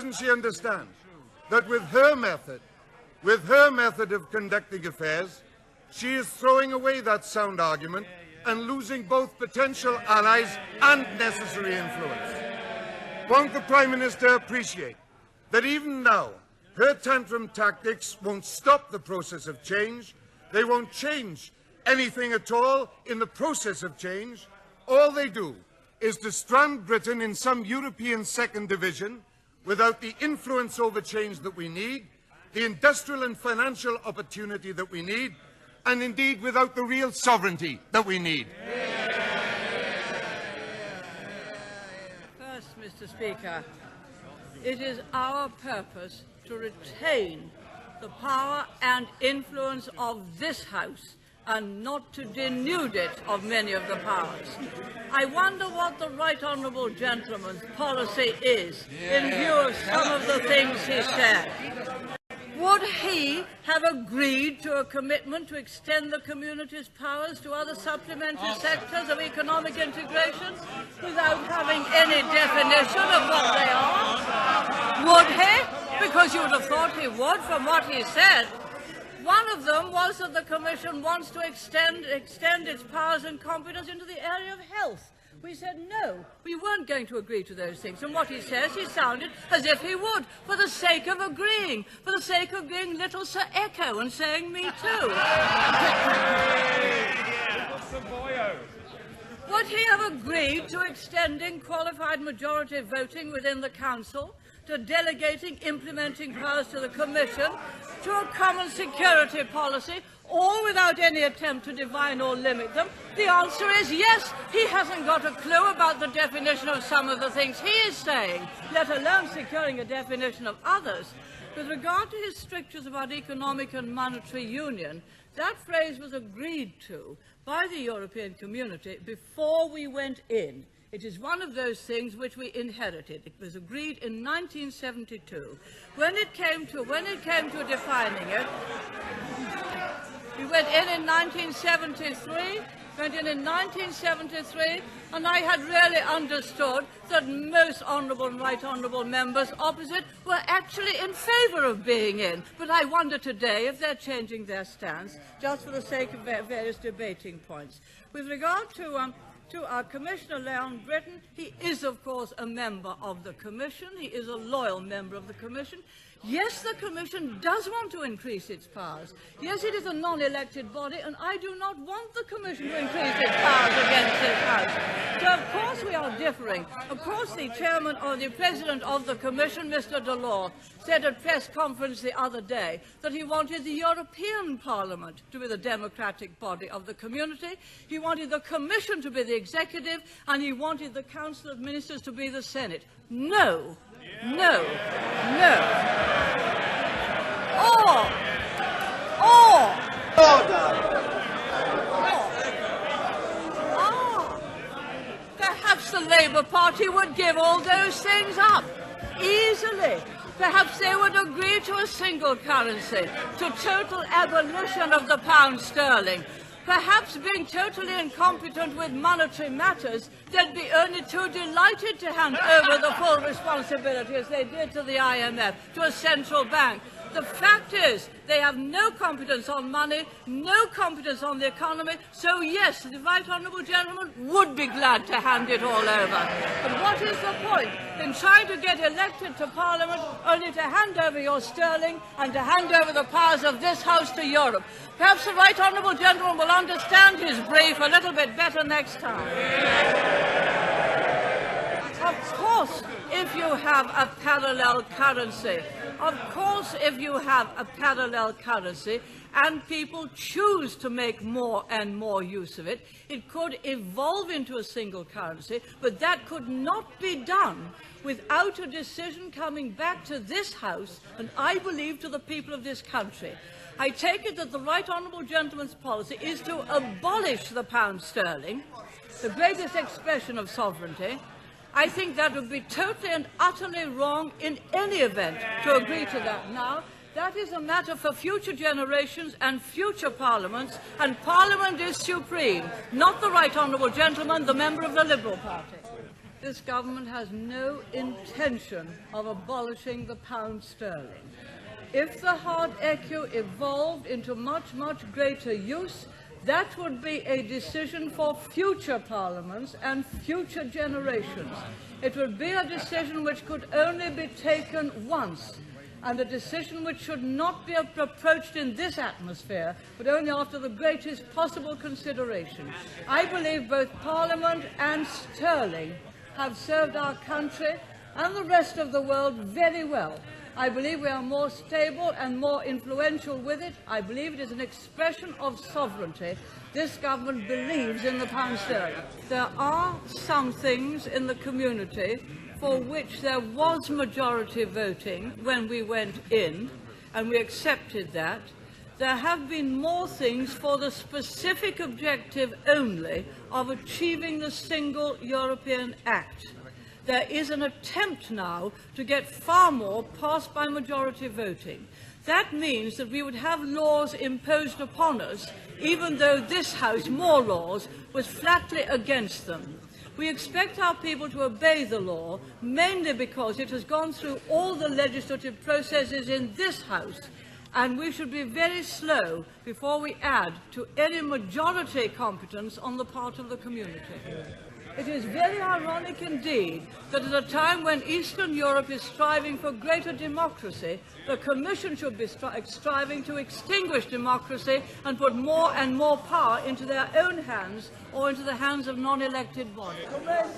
doesn't she understand that with her method of conducting affairs, she is throwing away that sound argument and losing both potential allies and necessary influence? Won't the Prime Minister appreciate that even now, her tantrum tactics won't stop the process of change? They won't change anything at all in the process of change. All they do is to strand Britain in some European second division without the influence over change that we need, the industrial and financial opportunity that we need, and indeed without the real sovereignty that we need. First, Mr. Speaker, it is our purpose to retain the power and influence of this House and not to denude it of many of the powers. I wonder what the Right Honourable Gentleman's policy is in view of some of the things he said. Would he have agreed to a commitment to extend the community's powers to other supplementary sectors of economic integration without having any definition of what they are? Would he? Because you would have thought he would from what he said. One of them was that the Commission wants to extend its powers and competence into the area of health. We said no, we weren't going to agree to those things. And what he says, he sounded as if he would, for the sake of agreeing, little Sir Echo and saying me too. Would he have agreed to extending qualified majority voting within the Council, to delegating implementing powers to the Commission, to a common security policy, all without any attempt to define or limit them? The answer is yes. He hasn't got a clue about the definition of some of the things he is saying, let alone securing a definition of others. With regard to his strictures about economic and monetary union, that phrase was agreed to by the European community before we went in. It is one of those things which we inherited. It was agreed in 1972. When it came to defining it, we went in 1973, and I had really understood that most honourable and right honourable members opposite were actually in favour of being in. But I wonder today if they're changing their stance just for the sake of various debating points. With regard to our Commissioner Leon Britton, he is, of course, a member of the Commission. He is a loyal member of the Commission. Yes, the Commission does want to increase its powers. Yes, it is a non-elected body, and I do not want the Commission to increase its powers against this House. So, of course, we are differing. Of course, the chairman or the president of the Commission, Mr. Delors, said at press conference the other day that he wanted the European Parliament to be the democratic body of the community. He wanted the Commission to be the executive, and he wanted the Council of Ministers to be the Senate. No. No. Perhaps the Labour Party would give all those things up easily. Perhaps they would agree to a single currency, to total abolition of the pound sterling. Perhaps being totally incompetent with monetary matters, they'd be only too delighted to hand over the full responsibility, as they did to the IMF, to a central bank. The fact is, they have no competence on money, no competence on the economy, so yes, the Right Honourable Gentleman would be glad to hand it all over. But what is the point in trying to get elected to Parliament only to hand over your sterling and to hand over the powers of this House to Europe? Perhaps the Right Honourable Gentleman will understand his brief a little bit better next time. Of course, if you have a parallel currency, and people choose to make more and more use of it, it could evolve into a single currency, but that could not be done without a decision coming back to this House, and I believe to the people of this country. I take it that the Right Honourable Gentleman's policy is to abolish the pound sterling, the greatest expression of sovereignty. I think that would be totally and utterly wrong in any event to agree to that now. That is a matter for future generations and future parliaments, and Parliament is supreme, not the Right Honourable Gentleman, the member of the Liberal Party. this government has no intention of abolishing the pound sterling. If the hard echo evolved into much, much greater use, that would be a decision for future parliaments and future generations. It would be a decision which could only be taken once, and a decision which should not be approached in this atmosphere, but only after the greatest possible consideration. I believe both Parliament and sterling have served our country and the rest of the world very well. I believe we are more stable and more influential with it. I believe it is an expression of sovereignty. This government believes in the pound sterling. There are some things in the community for which there was majority voting when we went in, and we accepted that. There have been more things for the specific objective only of achieving the single European Act. There is an attempt now to get far more passed by majority voting. That means that we would have laws imposed upon us, even though this House, more laws, was flatly against them. We expect our people to obey the law, mainly because it has gone through all the legislative processes in this House, and we should be very slow before we add to any majority competence on the part of the community. It is very ironic indeed that at a time when Eastern Europe is striving for greater democracy, the Commission should be striving to extinguish democracy and put more and more power into their own hands or into the hands of non-elected bodies.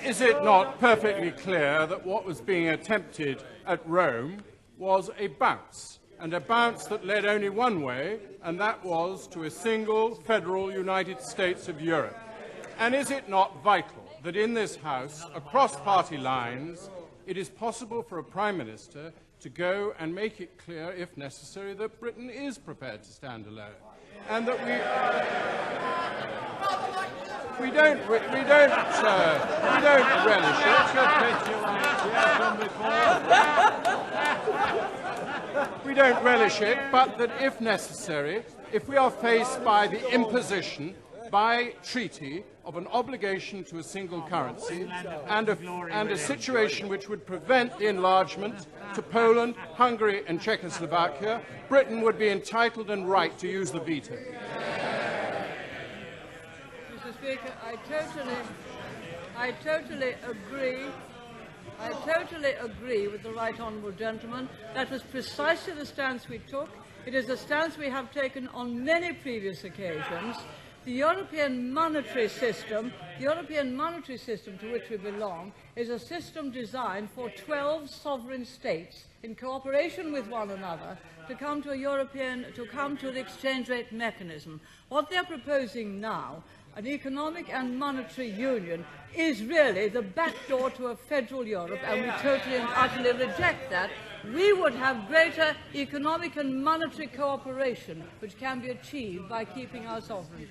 Is it not perfectly clear that what was being attempted at Rome was a bounce, and a bounce that led only one way, and that was to a single federal United States of Europe? And is it not vital that in this House, across party lines, it is possible for a Prime Minister to go and make it clear, if necessary, that Britain is prepared to stand alone, and that we don't relish it. We don't relish it, but that if necessary, if we are faced by the imposition by treaty of an obligation to a single currency and a situation which would prevent the enlargement to Poland, Hungary and Czechoslovakia, Britain would be entitled and right to use the veto. Mr. Speaker, I totally agree with the right honourable gentleman. That was precisely the stance we took. It is a stance we have taken on many previous occasions. The European monetary system to which we belong, is a system designed for 12 sovereign states in cooperation with one another to come to the exchange rate mechanism. What they are proposing now, an economic and monetary union, is really the back door to a federal Europe, and we totally and utterly reject that. We would have greater economic and monetary cooperation, which can be achieved by keeping our sovereignty.